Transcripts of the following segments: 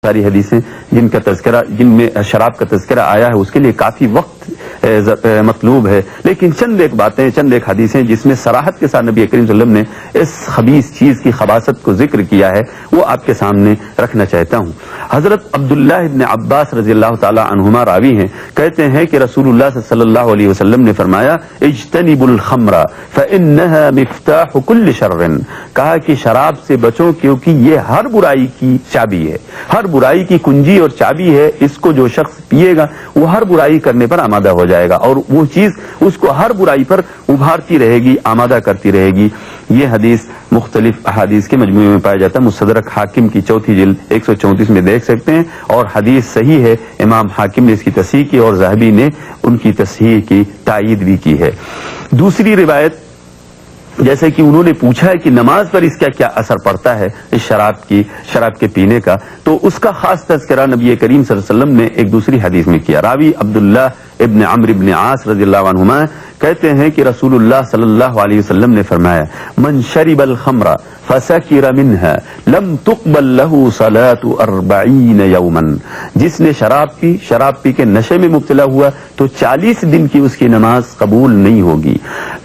ساری حدیثیں جن میں شراب کا تذکرہ آیا ہے اس کے لیے کافی وقت مطلوب ہے، لیکن چند ایک باتیں، چند ایک حدیثیں جس میں صراحت کے ساتھ نبی کریم صلی اللہ علیہ وسلم نے اس خبیث چیز کی خباثت کو ذکر کیا ہے، وہ آپ کے سامنے رکھنا چاہتا ہوں۔ حضرت عبداللہ ابن عباس رضی اللہ تعالی عنہما راوی ہیں، کہتے ہیں کہ رسول اللہ صلی اللہ علیہ وسلم نے فرمایا اجتنبوا الخمر فانها مفتاح كل شر، کہا کہ شراب سے بچو کیونکہ یہ ہر برائی کی چابی ہے، ہر برائی کی کنجی اور چابی ہے، اس کو جو شخص پیے گا وہ ہر برائی کرنے پر آمادہ ہو جائے گا اور وہ چیز اس کو ہر برائی پر ابھارتی رہے گی، آمادہ کرتی رہے گی۔ یہ حدیث مختلف احادیث کے مجموعے میں پایا جاتا ہے، مستدرک حاکم کی 4 جلد 134 میں دیکھ سکتے ہیں، اور حدیث صحیح ہے، امام حاکم نے اس کی تصحیح کی اور ذہبی نے ان کی تصحیح کی تائید بھی کی ہے۔ دوسری روایت، جیسے کہ انہوں نے پوچھا ہے کہ نماز پر اس کا کیا اثر پڑتا ہے اس شراب کے پینے کا، تو اس کا خاص تذکرہ نبی کریم صلی اللہ علیہ وسلم نے ایک دوسری حدیث میں کیا۔ راوی عبداللہ ابن عمرو ابن عاص رضی اللہ عنہما کہتے ہیں کہ رسول اللہ صلی اللہ علیہ وسلم نے فرمایا من شرب الخمر فسکر منها لم تقبل له صلاة 40 یوما، جس نے شراب پی کے نشے میں مبتلا ہوا تو 40 دن کی اس کی نماز قبول نہیں ہوگی۔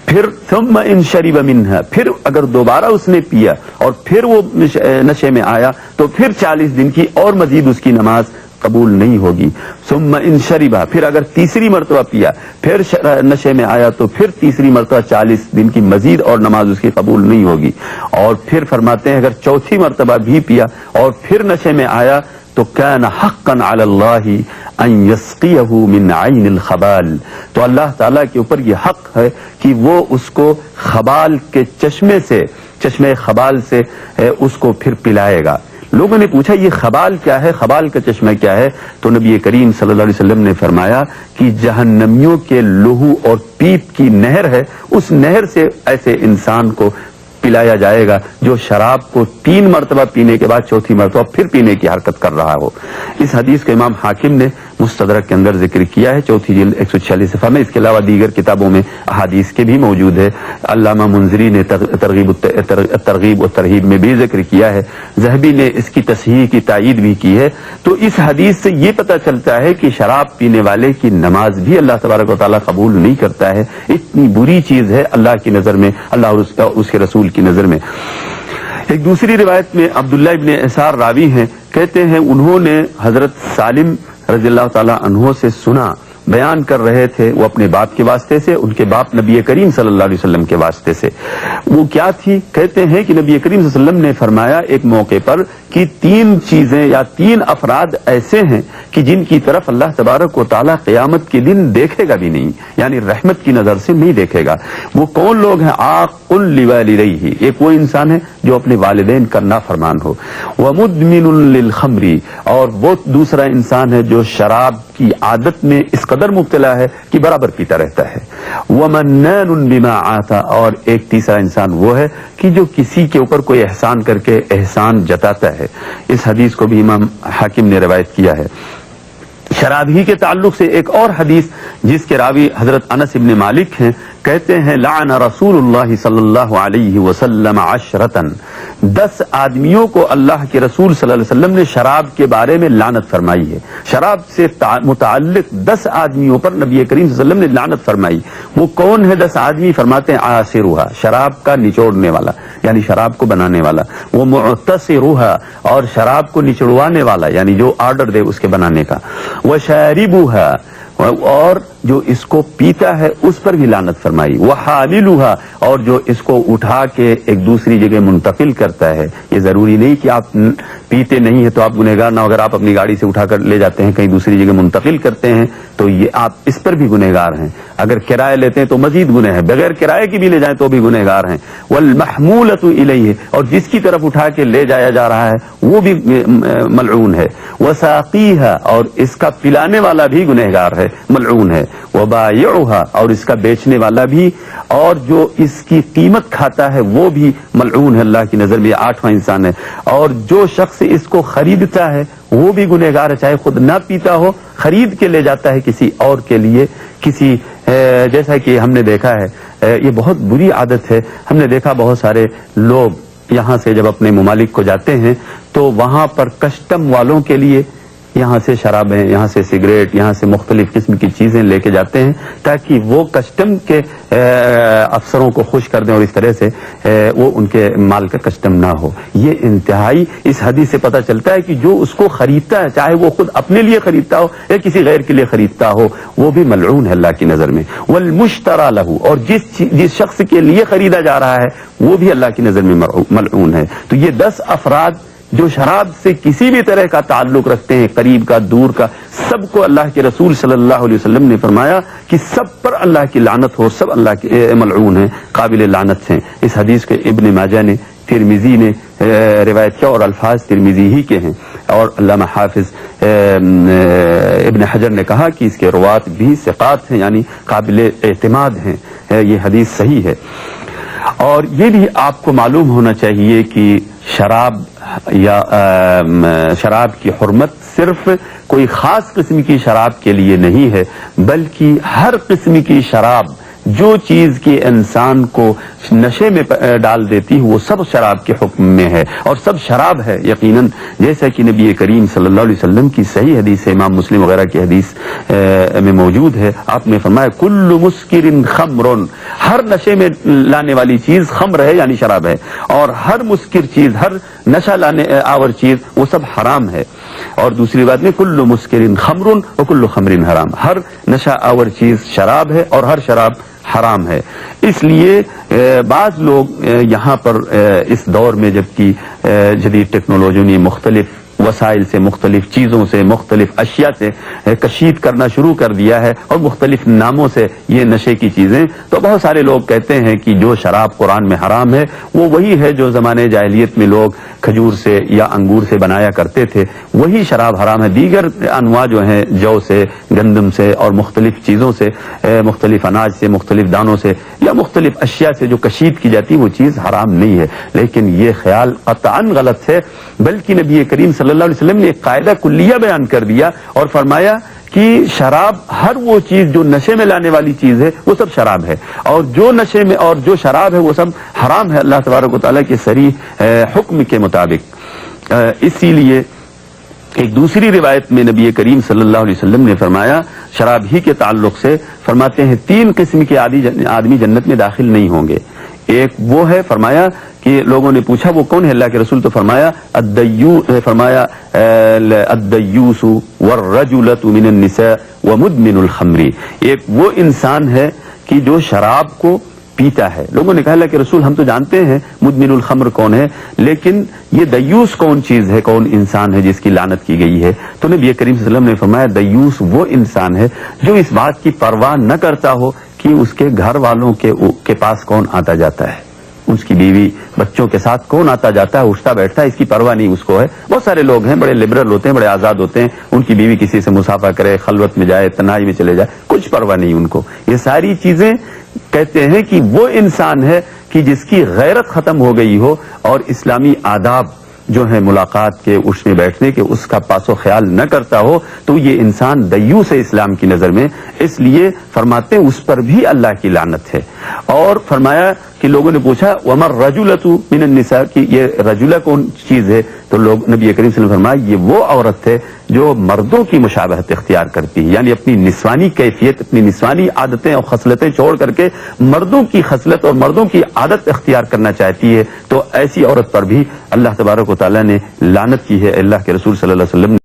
پھر ثم ان شرب منها، پھر اگر دوبارہ اس نے پیا اور پھر وہ نشے میں آیا تو پھر 40 دن کی اور مزید اس کی نماز قبول نہیں ہوگی۔ ثم ان شربا، پھر اگر تیسری مرتبہ پیا پھر نشے میں آیا تو پھر تیسری مرتبہ 40 دن کی مزید اور نماز اس کی قبول نہیں ہوگی۔ اور پھر فرماتے ہیں اگر چوتھی مرتبہ بھی پیا اور پھر نشے میں آیا تو کان حقا علی اللہ ان یسقیہ من عین الخبال، تو اللہ تعالیٰ کے اوپر یہ حق ہے کہ وہ اس کو خبال کے چشمے خبال سے اس کو پھر پلائے گا۔ لوگوں نے پوچھا یہ خبال کیا ہے، خبال کا چشمہ کیا ہے، تو نبی کریم صلی اللہ علیہ وسلم نے فرمایا کہ جہنمیوں کے لہو اور پیپ کی نہر ہے، اس نہر سے ایسے انسان کو پلایا جائے گا جو شراب کو 3 مرتبہ پینے کے بعد چوتھی مرتبہ پھر پینے کی حرکت کر رہا ہو۔ اس حدیث کا امام حاکم نے مستدرک کے اندر ذکر کیا ہے 4 جلد 146 صفحہ میں، اس کے علاوہ دیگر کتابوں میں احادیث کے بھی موجود ہے۔ علامہ منذری نے ترغیب و ترہیب میں بھی ذکر کیا ہے، ذہبی نے اس کی تصحیح کی تائید بھی کی ہے۔ تو اس حدیث سے یہ پتہ چلتا ہے کہ شراب پینے والے کی نماز بھی اللہ تبارک و تعالیٰ قبول نہیں کرتا ہے، اتنی بری چیز ہے اللہ کی نظر میں، اللہ اور اس کے رسول کی نظر میں۔ ایک دوسری روایت میں عبداللہ ابن اسار راوی ہیں، کہتے ہیں انہوں نے حضرت سالم رضی اللہ تعالی عنہ سے سنا، بیان کر رہے تھے وہ اپنے باپ کے واسطے سے، ان کے باپ نبی کریم صلی اللہ علیہ وسلم کے واسطے سے۔ وہ کیا تھی؟ کہتے ہیں کہ نبی کریم صلی اللہ علیہ وسلم نے فرمایا ایک موقع پر کہ 3 چیزیں یا 3 افراد ایسے ہیں کہ جن کی طرف اللہ تبارک و تعالیٰ قیامت کے دن دیکھے گا بھی نہیں، یعنی رحمت کی نظر سے نہیں دیکھے گا۔ وہ کون لوگ ہیں؟ عاق لوالدیہ، ایک وہ انسان ہے جو اپنے والدین کا نافرمان ہو، ومدمن للخمر، اور وہ دوسرا انسان ہے جو شراب کی عادت میں اس قدر مبتلا ہے کہ برابر پیتا رہتا ہے، ومنان بما آتا، اور ایک تیسرا انسان وہ ہے کہ جو کسی کے اوپر کوئی احسان کر کے احسان جتاتا ہے۔ اس حدیث کو بھی امام حاکم نے روایت کیا ہے۔ شراب ہی کے تعلق سے ایک اور حدیث جس کے راوی حضرت انس ابن مالک ہیں، کہتے ہیں لعن رسول اللہ صلی اللہ علیہ وسلم 10 آدمیوں کو اللہ کے رسول صلی اللہ علیہ وسلم نے شراب کے بارے میں لعنت فرمائی ہے۔ شراب سے متعلق 10 آدمیوں پر نبی کریم صلی اللہ علیہ وسلم نے لعنت فرمائی۔ وہ کون ہے 10 آدمی؟ فرماتے ہیں عاصرھا، شراب کا نچوڑنے والا یعنی شراب کو بنانے والا، وہ معتصرھا، اور شراب کو نچڑوانے والا یعنی جو آرڈر دے اس کے بنانے کا، وشاربھا، اور جو اس کو پیتا ہے اس پر بھی لعنت فرمائی، وحاملھا، اور جو اس کو اٹھا کے ایک دوسری جگہ منتقل کرتا ہے۔ یہ ضروری نہیں کہ آپ پیتے نہیں ہیں تو آپ گنہگار نہ ہو، اگر آپ اپنی گاڑی سے اٹھا کر لے جاتے ہیں کہیں دوسری جگہ منتقل کرتے ہیں تو یہ آپ اس پر بھی گنہگار ہیں۔ اگر کرایہ لیتے ہیں تو مزید گناہ ہے، بغیر کرایہ کی بھی لے جائیں تو بھی گنہگار ہیں۔ والمحمولۃ الیہ، اور جس کی طرف اٹھا کے لے جایا جا رہا ہے وہ بھی ملعون ہے۔ وساقیھا، اور اس کا پلانے والا بھی گنہگار ہے، ملعون ہے۔ وبائعھا، اور اس کا بیچنے والا بھی، اور جو اس کی قیمت کھاتا ہے وہ بھی ملعون ہے اللہ کی نظر میں، 8واں انسان ہے۔ اور جو شخص اس کو خریدتا ہے وہ بھی گنہگار ہے، چاہے خود نہ پیتا ہو، خرید کے لے جاتا ہے کسی اور کے لیے، کسی جیسا کہ ہم نے دیکھا ہے یہ بہت بری عادت ہے۔ ہم نے دیکھا بہت سارے لوگ یہاں سے جب اپنے ممالک کو جاتے ہیں تو وہاں پر کسٹم والوں کے لیے یہاں سے شرابیں، یہاں سے سگریٹ، یہاں سے مختلف قسم کی چیزیں لے کے جاتے ہیں تاکہ وہ کسٹم کے افسروں کو خوش کر دیں اور اس طرح سے وہ ان کے مال کا کسٹم نہ ہو. یہ انتہائی اس حدیث سے پتہ چلتا ہے کہ جو اس کو خریدتا ہے، چاہے وہ خود اپنے لیے خریدتا ہو یا کسی غیر کے لیے خریدتا ہو، وہ بھی ملعون ہے اللہ کی نظر میں. والمشترى له، اور جس شخص کے لیے خریدا جا رہا ہے وہ بھی اللہ کی نظر میں ملعون ہے. تو یہ 10 افراد جو شراب سے کسی بھی طرح کا تعلق رکھتے ہیں، قریب کا، دور کا، سب کو اللہ کے رسول صلی اللہ علیہ وسلم نے فرمایا کہ سب پر اللہ کی لعنت ہو، سب اللہ کے ملعون ہیں، قابل لعنت ہیں. اس حدیث کے ابن ماجہ نے، ترمذی نے روایت کیا اور الفاظ ترمذی ہی کے ہیں، اور علامہ حافظ ابن حجر نے کہا کہ اس کے روات بھی ثقات ہیں، یعنی قابل اعتماد ہیں. یہ حدیث صحیح ہے. اور یہ بھی آپ کو معلوم ہونا چاہیے کہ شراب یا شراب کی حرمت صرف کوئی خاص قسم کی شراب کے لیے نہیں ہے، بلکہ ہر قسم کی شراب جو چیز کے انسان کو نشے میں ڈال دیتی ہے وہ سب شراب کے حکم میں ہے اور سب شراب ہے یقیناً. جیسا کہ نبی کریم صلی اللہ علیہ وسلم کی صحیح حدیث ہے، امام مسلم وغیرہ کی حدیث میں موجود ہے، آپ نے فرمایا کل مسکر خمر، ہر نشے میں لانے والی چیز خمر ہے یعنی شراب ہے، اور ہر مسکر چیز، ہر نشہ لانے آور چیز وہ سب حرام ہے. اور دوسری بات میں کل مسکر خمر و کل خمر حرام، ہر نشہ آور چیز شراب ہے اور ہر شراب حرام ہے. اس لیے بعض لوگ یہاں پر اس دور میں جبکہ جدید ٹیکنالوجی نے مختلف وسائل سے، مختلف چیزوں سے، مختلف اشیاء سے کشید کرنا شروع کر دیا ہے اور مختلف ناموں سے یہ نشے کی چیزیں، تو بہت سارے لوگ کہتے ہیں کہ جو شراب قرآن میں حرام ہے وہ وہی ہے جو زمانے جاہلیت میں لوگ کھجور سے یا انگور سے بنایا کرتے تھے، وہی شراب حرام ہے. دیگر انواع جو ہیں جو سے، گندم سے اور مختلف چیزوں سے، مختلف اناج سے، مختلف دانوں سے یا مختلف اشیاء سے جو کشید کی جاتی وہ چیز حرام نہیں ہے. لیکن یہ خیال قطعاً غلط ہے، بلکہ نبی کریم صلی اللہ علیہ وسلم نے ایک قاعدہ کلیہ بیان کر دیا اور فرمایا کہ شراب، ہر وہ چیز جو نشے میں لانے والی چیز ہے وہ سب شراب ہے، اور جو نشے میں اور جو شراب ہے وہ سب حرام ہے اللہ تبارک و تعالیٰ کے صریح حکم کے مطابق. اسی لیے ایک دوسری روایت میں نبی کریم صلی اللہ علیہ وسلم نے فرمایا شراب ہی کے تعلق سے، فرماتے ہیں 3 قسم کے آدمی جنت میں داخل نہیں ہوں گے. ایک وہ ہے، فرمایا کہ لوگوں نے پوچھا وہ کون ہے اللہ کے رسول، تو فرمایا الدیوس والرجلۃ من النساء ومدمن الخمر. ایک وہ انسان ہے کہ جو شراب کو پیتا ہے. لوگوں نے کہا اللہ کے رسول ہم تو جانتے ہیں مدمن الخمر کون ہے، لیکن یہ دیوس کون چیز ہے، کون انسان ہے جس کی لعنت کی گئی ہے؟ تو نبی کریم صلی اللہ علیہ وسلم نے فرمایا دیوس وہ انسان ہے جو اس بات کی پرواہ نہ کرتا ہو کہ اس کے گھر والوں کے پاس کون آتا جاتا ہے، اس کی بیوی بچوں کے ساتھ کون آتا جاتا ہے، اٹھتا بیٹھتا ہے، اس کی پرواہ نہیں اس کو ہے. بہت سارے لوگ ہیں بڑے لبرل ہوتے ہیں، بڑے آزاد ہوتے ہیں، ان کی بیوی کسی سے مسافہ کرے، خلوت میں جائے، تنہائی میں چلے جائے، کچھ پرواہ نہیں ان کو. یہ ساری چیزیں کہتے ہیں کہ وہ انسان ہے کہ جس کی غیرت ختم ہو گئی ہو اور اسلامی آداب جو ہے ملاقات کے، اٹھنے بیٹھنے کے، اس کا پاس و خیال نہ کرتا ہو، تو یہ انسان دیوس ہے اسلام کی نظر میں. اس لیے فرماتے ہیں اس پر بھی اللہ کی لعنت ہے. اور فرمایا کہ لوگوں نے پوچھا وما الرجلۃ من النساء، کہ یہ رجلہ کون چیز ہے؟ تو لوگ نبی کریم صلی اللہ علیہ وسلم نے فرمایا یہ وہ عورت ہے جو مردوں کی مشابہت اختیار کرتی ہے، یعنی اپنی نسوانی کیفیت، اپنی نسوانی عادتیں اور خصلتیں چھوڑ کر کے مردوں کی خصلت اور مردوں کی عادت اختیار کرنا چاہتی ہے. تو ایسی عورت پر بھی اللہ تبارک و تعالیٰ نے لعنت کی ہے. اللہ کے رسول صلی اللہ علیہ وسلم نے